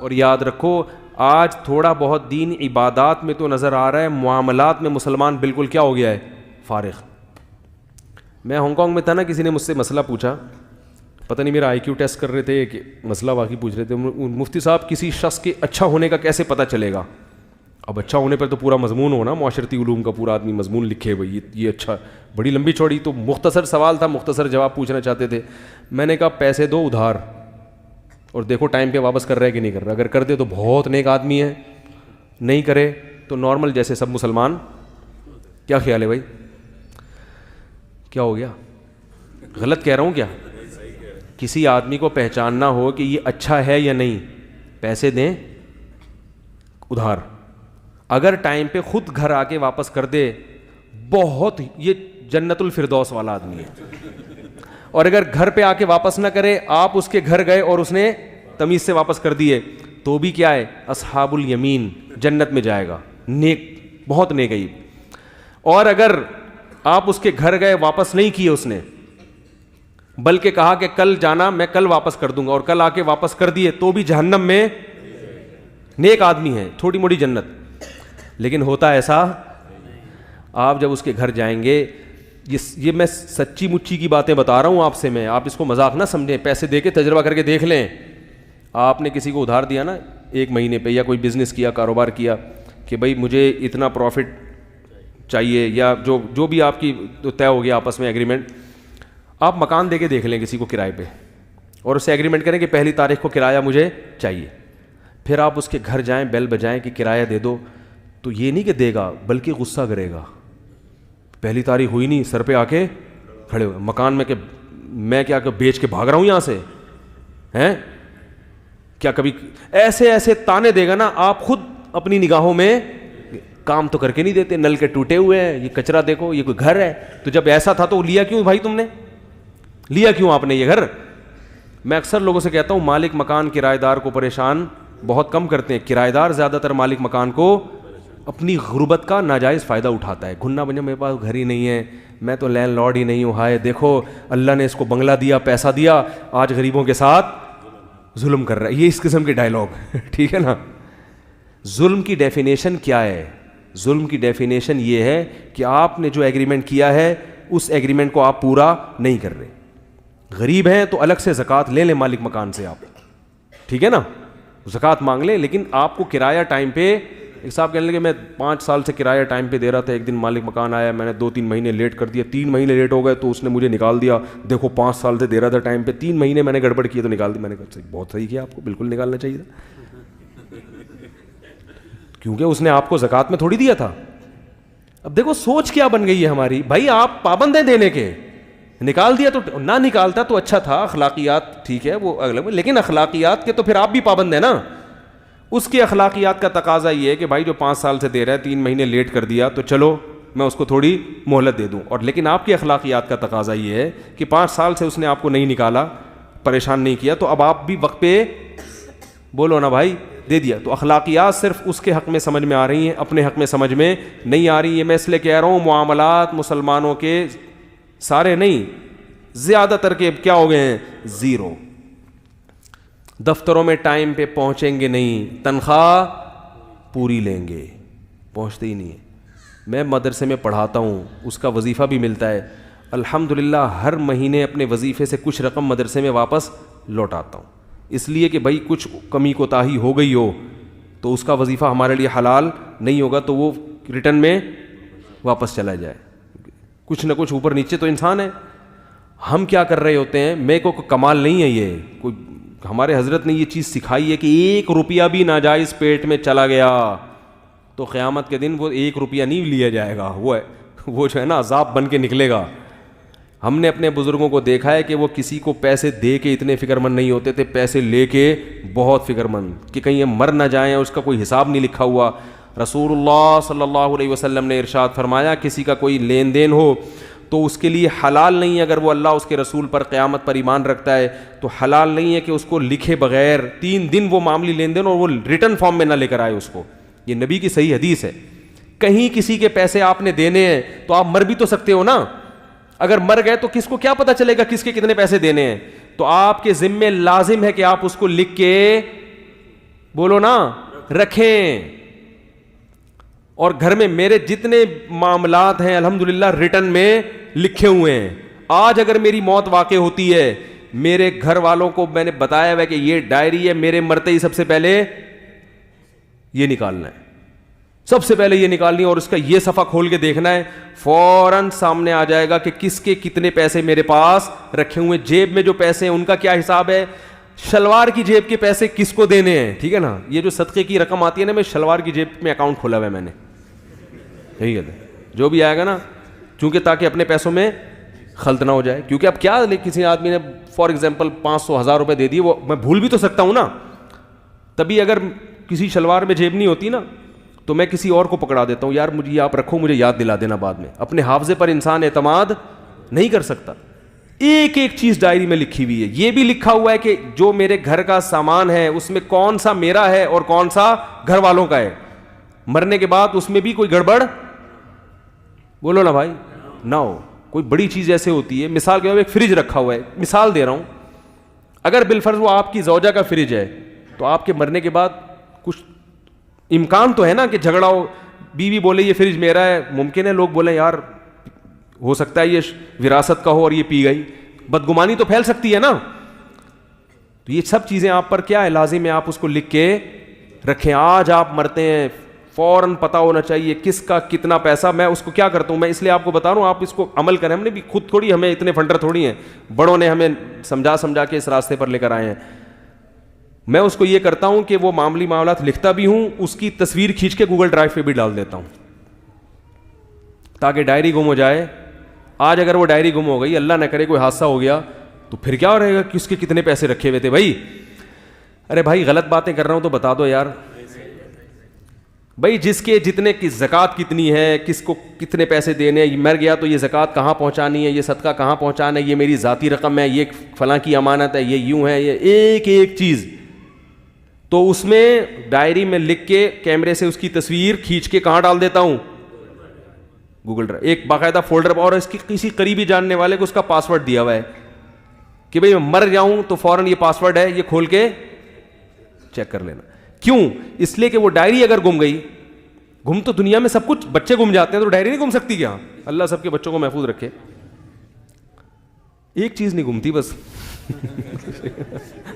اور یاد رکھو آج تھوڑا بہت دین عبادات میں تو نظر آ رہا ہے, معاملات میں مسلمان بالکل کیا ہو گیا ہے, فارغ. میں ہانگ کانگ میں تھا نا, کسی نے مجھ سے مسئلہ پوچھا, پتہ نہیں میرا آئی کیو ٹیسٹ کر رہے تھے کہ مسئلہ واقعی پوچھ رہے تھے, مفتی صاحب کسی شخص کے اچھا ہونے کا کیسے پتہ چلے گا؟ اب اچھا ہونے پر تو پورا مضمون ہونا, معاشرتی علوم کا پورا آدمی مضمون لکھے بھائی یہ اچھا, بڑی لمبی چوڑی. تو مختصر سوال تھا, مختصر جواب پوچھنا چاہتے تھے. میں نے کہا پیسے دو ادھار اور دیکھو ٹائم پہ واپس کر رہا ہے کہ نہیں کر رہا. اگر کر دے تو بہت نیک آدمی ہے, نہیں کرے تو نارمل جیسے سب مسلمان. کیا خیال ہے بھائی؟ کیا ہو گیا؟ غلط کہہ رہا ہوں کیا؟ کسی آدمی کو پہچاننا ہو کہ یہ اچھا ہے یا نہیں, پیسے دیں ادھار. اگر ٹائم پہ خود گھر آ کے واپس کر دے, بہت یہ جنت الفردوس والا آدمی ہے. اور اگر گھر پہ آ کے واپس نہ کرے, آپ اس کے گھر گئے اور اس نے تمیز سے واپس کر دیے, تو بھی کیا ہے, اصحاب الیمین, جنت میں جائے گا, نیک, بہت نیک ہے. اور اگر آپ اس کے گھر گئے واپس نہیں کیے اس نے, بلکہ کہا کہ کل جانا, میں کل واپس کر دوں گا, اور کل آ کے واپس کر دیے, تو بھی جہنم میں. نیک آدمی ہے, تھوڑی موٹی جنت. لیکن ہوتا ایسا, آپ جب اس کے گھر جائیں گے, یہ میں سچی مچی کی باتیں بتا رہا ہوں آپ سے, میں آپ اس کو مذاق نہ سمجھیں, پیسے دے کے تجربہ کر کے دیکھ لیں. آپ نے کسی کو ادھار دیا نا 1 مہینے پہ, یا کوئی بزنس کیا, کاروبار کیا کہ بھائی مجھے اتنا پروفٹ چاہیے, یا جو بھی آپ کی طے ہو گیا آپس میں ایگریمنٹ, آپ مکان دے کے دیکھ لیں کسی کو کرائے پہ, اور اس سے ایگریمنٹ کریں کہ 1 تاریخ کو کرایہ مجھے چاہیے. پھر آپ اس کے گھر جائیں, بیل بجائیں کہ کرایہ دے دو, تو یہ نہیں کہ دے گا بلکہ غصہ کرے گا. 1 تاریخ ہوئی نہیں, سر پہ آ کے کھڑے ہوئے مکان میں کہ میں کیا بیچ کے بھاگ رہا ہوں یہاں سے ہیں کیا. کبھی ایسے تانے دے گا نا, آپ خود اپنی نگاہوں میں کام تو کر کے نہیں دیتے, نل کے ٹوٹے ہوئے ہیں, یہ کچرا دیکھو, یہ کوئی گھر ہے. تو جب ایسا تھا تو لیا کیوں بھائی, تم نے لیا کیوں آپ نے یہ گھر؟ میں اکثر لوگوں سے کہتا ہوں, مالک مکان کرایہ دار کو پریشان بہت کم کرتے ہیں. کرایہ دار زیادہ تر مالک مکان کو اپنی غربت کا ناجائز فائدہ اٹھاتا ہے. گھننا بنیا میرے پاس گھر ہی نہیں ہے, میں تو لینڈ لارڈ ہی نہیں ہوں, ہائے دیکھو اللہ نے اس کو بنگلہ دیا, پیسہ دیا, آج غریبوں کے ساتھ ظلم کر رہا ہے. یہ اس قسم کے ڈائلاگ ٹھیک ہے نا. ظلم کی ڈیفینیشن کیا ہے؟ ظلم کی ڈیفینیشن یہ ہے کہ آپ نے جو ایگریمنٹ کیا ہے اس ایگریمنٹ کو آپ پورا نہیں کر رہے. غریب ہیں تو الگ سے زکوٰۃ لے لیں مالک مکان سے آپ, ٹھیک ہے نا, زکوٰۃ مانگ لیں, لیکن آپ کو کرایہ ٹائم پہ. ایک صاحب کہنے لگے میں 5 سال سے کرایہ ٹائم پہ دے رہا تھا, ایک دن مالک مکان آیا, میں نے 2-3 مہینے لیٹ کر دیا, 3 مہینے لیٹ ہو گئے تو اس نے مجھے نکال دیا. دیکھو 5 سال سے دے رہا تھا ٹائم پہ, 3 مہینے میں نے گڑبڑ کیا تو نکال دی. میں نے کہا بہت صحیح کیا, آپ کو بالکل نکالنا چاہیے تھا, کیونکہ اس نے آپ کو زکوٰۃ میں تھوڑی دیا تھا. اب دیکھو سوچ کیا بن گئی ہے ہماری, بھائی آپ پابند ہیں دینے کے, نکال دیا تو نہ نکالتا تو اچھا تھا. اخلاقیات ٹھیک ہے وہ اگلا, لیکن اخلاقیات کے تو پھر آپ بھی پابند ہیں نا. اس کی اخلاقیات کا تقاضا یہ ہے کہ بھائی جو 5 سال سے دے رہا ہے, 3 مہینے لیٹ کر دیا تو چلو میں اس کو تھوڑی مہلت دے دوں. اور لیکن آپ کی اخلاقیات کا تقاضا یہ ہے کہ 5 سال سے اس نے آپ کو نہیں نکالا, پریشان نہیں کیا, تو اب آپ بھی وقت پہ بولو نا بھائی دے دیا. تو اخلاقیات صرف اس کے حق میں سمجھ میں آ رہی ہیں, اپنے حق میں سمجھ میں نہیں آ رہی. یہ میں اس لیے کہہ رہا ہوں معاملات مسلمانوں کے سارے نہیں, زیادہ تر کے کیا ہو گئے ہیں, زیرو. دفتروں میں ٹائم پہ پہنچیں گے نہیں, تنخواہ پوری لیں گے, پہنچتے ہی نہیں ہیں. میں مدرسے میں پڑھاتا ہوں, اس کا وظیفہ بھی ملتا ہے الحمدللہ. ہر مہینے اپنے وظیفے سے کچھ رقم مدرسے میں واپس لوٹاتا ہوں, اس لیے کہ بھائی کچھ کمی کوتاہی ہو گئی ہو تو اس کا وظیفہ ہمارے لیے حلال نہیں ہوگا, تو وہ ریٹرن میں واپس چلا جائے. کچھ نہ کچھ اوپر نیچے تو انسان ہے. ہم کیا کر رہے ہوتے ہیں, میرے کو کمال نہیں ہے یہ کوئی, ہمارے حضرت نے یہ چیز سکھائی ہے کہ 1 روپیہ بھی ناجائز پیٹ میں چلا گیا تو قیامت کے دن وہ 1 روپیہ نہیں لیا جائے گا, وہ جو ہے نا عذاب بن کے نکلے گا. ہم نے اپنے بزرگوں کو دیکھا ہے کہ وہ کسی کو پیسے دے کے اتنے فکر مند نہیں ہوتے تھے, پیسے لے کے بہت فکر مند کہ کہیں یہ مر نہ جائیں, اس کا کوئی حساب نہیں لکھا ہوا. رسول اللہ صلی اللہ علیہ وسلم نے ارشاد فرمایا کسی کا کوئی لین دین ہو تو اس کے لیے حلال نہیں ہے, اگر وہ اللہ اس کے رسول پر قیامت پر ایمان رکھتا ہے تو حلال نہیں ہے کہ اس کو لکھے بغیر 3 دن وہ معاملی لین دین اور وہ ریٹرن فارم میں نہ لے کر آئے اس کو. یہ نبی کی صحیح حدیث ہے. کہیں کسی کے پیسے آپ نے دینے ہیں تو آپ مر بھی تو سکتے ہو نا, اگر مر گئے تو کس کو کیا پتا چلے گا کس کے کتنے پیسے دینے ہیں, تو آپ کے ذمے لازم ہے کہ آپ اس کو لکھ کے بولو نا, رکھیں. اور گھر میں میرے جتنے معاملات ہیں الحمدللہ ریٹن میں لکھے ہوئے ہیں. آج اگر میری موت واقع ہوتی ہے, میرے گھر والوں کو میں نے بتایا ہوا کہ یہ ڈائری ہے, میرے مرتے ہی سب سے پہلے یہ نکالنا ہے, سب سے پہلے یہ نکالنی ہے, اور اس کا یہ صفحہ کھول کے دیکھنا ہے, فوراً سامنے آ جائے گا کہ کس کے کتنے پیسے میرے پاس رکھے ہوئے. جیب میں جو پیسے ہیں ان کا کیا حساب ہے, شلوار کی جیب کے پیسے کس کو دینے ہیں, ٹھیک ہے نا. یہ جو صدقے کی رقم آتی ہے نا, میں شلوار کی جیب میں اکاؤنٹ کھولا ہوا ہے میں نے, یہی کہتے ہیں جو بھی آئے گا نا, چونکہ تاکہ اپنے پیسوں میں خلط نہ ہو جائے. کیونکہ اب کیا کسی آدمی نے فار ایگزامپل 500,000 روپے دے دیے, وہ میں بھول بھی تو سکتا ہوں نا. تبھی اگر کسی شلوار میں جیب نہیں ہوتی نا تو میں کسی اور کو پکڑا دیتا ہوں, یار مجھے یہ آپ رکھو, مجھے یاد دلا دینا بعد میں. اپنے حافظے پر انسان اعتماد نہیں کر سکتا. ایک ایک چیز ڈائری میں لکھی ہوئی ہے. یہ بھی لکھا ہوا ہے کہ جو میرے گھر کا سامان ہے اس میں کون سا میرا ہے اور کون سا گھر والوں کا ہے. مرنے کے بعد اس میں بھی کوئی گڑبڑ, بولو نا بھائی, نہ ہو. کوئی بڑی چیز ایسے ہوتی ہے, مثال کے طور پہ ایک فریج رکھا ہوا ہے, مثال دے رہا ہوں, اگر بالفرض وہ آپ کی زوجہ کا فریج ہے تو آپ کے مرنے کے بعد کچھ امکان تو ہے نا کہ جھگڑا ہو, بیوی بولے یہ فریج میرا ہے, ممکن ہے لوگ بولیں یار ہو سکتا ہے یہ وراثت کا ہو اور یہ پی گئی, بدگمانی تو پھیل سکتی ہے نا. تو یہ سب چیزیں آپ پر کیا ہے, لازم ہے آپ اس کو لکھ کے رکھیں. آج آپ مرتے ہیں, فوراً پتہ ہونا چاہیے کس کا کتنا پیسہ. میں اس کو کیا کرتا ہوں, میں اس لیے آپ کو بتا رہا ہوں, آپ اس کو عمل کریں. ہم نے بھی خود تھوڑی, ہمیں اتنے فنڈر تھوڑی ہیں, بڑوں نے ہمیں سمجھا کے اس راستے پر لے کر آئے ہیں. میں اس کو یہ کرتا ہوں کہ وہ معاملات لکھتا بھی ہوں, اس کی تصویر کھینچ کے گوگل ڈرائیو پہ بھی ڈال دیتا ہوں تاکہ ڈائری گم ہو جائے. آج اگر وہ ڈائری گم ہو گئی, اللہ نہ کرے کوئی حادثہ ہو گیا, تو پھر کیا رہے گا, کس کے کتنے پیسے رکھے ہوئے تھے بھائی. ارے بھائی غلط باتیں کر رہا ہوں تو بتا دو یار. بھائی جس کے جتنے کی زکوٰۃ کتنی ہے, کس کو کتنے پیسے دینے, مر گیا تو یہ زکوٰۃ کہاں پہنچانی ہے, یہ صدقہ کہاں پہنچانا ہے, یہ میری ذاتی رقم ہے, یہ فلاں کی امانت ہے, یہ یوں ہے, یہ ایک ایک چیز. تو اس میں ڈائری میں لکھ کے کیمرے سے اس کی تصویر کھینچ کے کہاں ڈال دیتا ہوں, گوگل ڈرائیو. ایک باقاعدہ فولڈر, اور اس کی کسی قریبی جاننے والے کو اس کا پاسورڈ دیا ہوا ہے کہ بھئی میں مر جاؤں تو فوراً یہ پاسورڈ ہے, یہ کھول کے چیک کر لینا. کیوں, اس لیے کہ وہ ڈائری اگر گم گئی, گم تو دنیا میں سب کچھ, بچے گم جاتے ہیں تو ڈائری نہیں گم سکتی کیا؟ اللہ سب کے بچوں کو محفوظ رکھے. ایک چیز نہیں گمتی بس.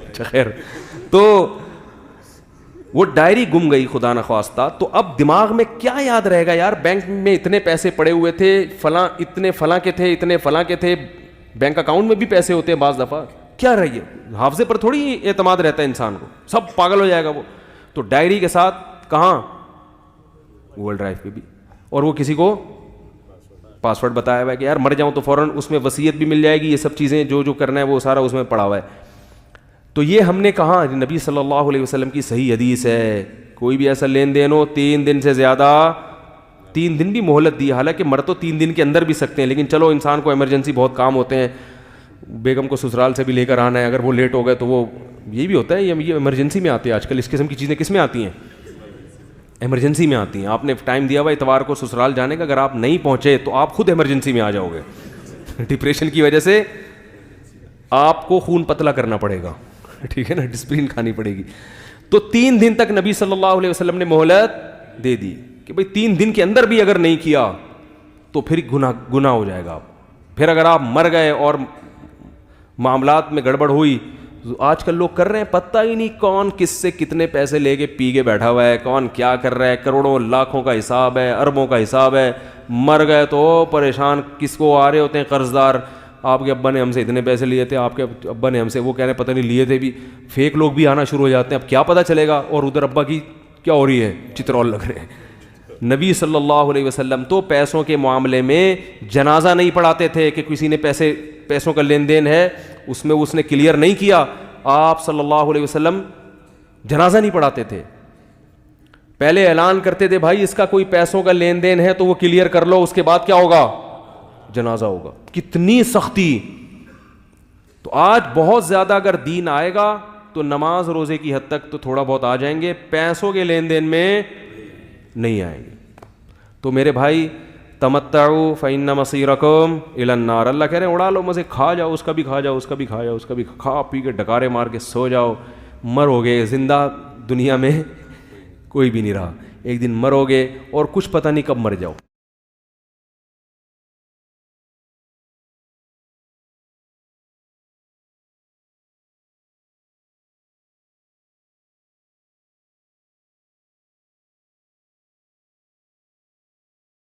اچھا خیر, تو وہ ڈائری گم گئی خدا نخواستہ, تو اب دماغ میں کیا یاد رہے گا یار, بینک میں اتنے پیسے پڑے ہوئے تھے, فلاں اتنے فلاں کے تھے, اتنے فلاں کے تھے. بینک اکاؤنٹ میں بھی پیسے ہوتے ہیں بعض دفعہ, کیا رہیے, حافظے پر تھوڑی اعتماد رہتا ہے انسان کو, سب پاگل ہو جائے گا وہ. تو ڈائری کے ساتھ کہاں, گوگل ڈرائیو پہ بھی, اور وہ کسی کو پاسورڈ بتایا ہوا ہے کہ یار مر جاؤں تو فوراً اس میں وصیت بھی مل جائے گی, یہ سب چیزیں جو کرنا ہے وہ سارا اس میں پڑا ہوا ہے. تو یہ ہم نے کہا, نبی صلی اللہ علیہ وسلم کی صحیح حدیث ہے, کوئی بھی ایسا لین دین ہو 3 دن سے زیادہ, 3 دن بھی مہلت دی, حالانکہ مر تو 3 دن کے اندر بھی سکتے ہیں, لیکن چلو انسان کو ایمرجنسی بہت کام ہوتے ہیں, بیگم کو سسرال سے بھی لے کر آنا ہے, اگر وہ لیٹ ہو گئے تو وہ یہ بھی ہوتا ہے, یہ ایمرجنسی میں آتے ہیں آج کل. اس قسم کی چیزیں کس میں آتی ہیں, ایمرجنسی میں آتی ہیں. آپ نے ٹائم دیا ہوا اتوار کو سسرال جانے کا, اگر آپ نہیں پہنچے تو آپ خود ایمرجنسی میں آ جاؤ گے. ڈپریشن کی وجہ سے آپ کو خون پتلا کرنا پڑے گا, ٹھیک ہے نا, ڈسپلین کھانی پڑے گی. تو 3 دن تک نبی صلی اللہ علیہ وسلم نے مہلت دے دی کہ بھئی 3 دن کے اندر بھی اگر نہیں کیا تو پھر گناہ ہو جائے گا. پھر اگر آپ مر گئے اور معاملات میں گڑبڑ ہوئی, آج کل لوگ کر رہے ہیں پتہ ہی نہیں کون کس سے کتنے پیسے لے کے پی کے بیٹھا ہوا ہے, کون کیا کر رہا ہے, کروڑوں لاکھوں کا حساب ہے, اربوں کا حساب ہے. مر گئے تو پریشان, کس کو آ رہے ہوتے ہیں قرضدار, آپ کے ابا نے ہم سے اتنے پیسے لیے تھے, آپ کے ابا نے ہم سے, وہ کہہ رہے ہیں پتہ نہیں لیے تھے بھی. فیک لوگ بھی آنا شروع ہو جاتے ہیں, اب کیا پتہ چلے گا, اور ادھر ابا کی کیا ہو رہی ہے, چترول لگ رہے ہیں. نبی صلی اللہ علیہ وسلم تو پیسوں کے معاملے میں جنازہ نہیں پڑھاتے تھے کہ کسی نے پیسوں کا لین دین ہے, اس میں اس نے کلیئر نہیں کیا, آپ صلی اللہ علیہ وسلم جنازہ نہیں پڑھاتے تھے. پہلے اعلان کرتے تھے بھائی اس کا کوئی پیسوں کا لین دین ہے تو وہ کلیئر کر لو, اس کے بعد کیا ہوگا, جنازہ ہوگا. کتنی سختی. تو آج بہت زیادہ اگر دین آئے گا تو نماز روزے کی حد تک تو تھوڑا بہت آ جائیں گے, پیسوں کے لین دین میں نہیں آئیں گے. تو میرے بھائی تمتعوا فإن مصيركم إلى النار, اللہ کہہ رہے ہیں اڑا لو مزے, کھا جاؤ, اس کا بھی کھا جاؤ, اس کا بھی کھا جاؤ, اس کا بھی کھا پی کے ڈکارے مار کے سو جاؤ. مر ہو گئے, زندہ دنیا میں کوئی بھی نہیں رہا. ایک دن مرو گے اور کچھ پتہ نہیں کب مر جاؤ.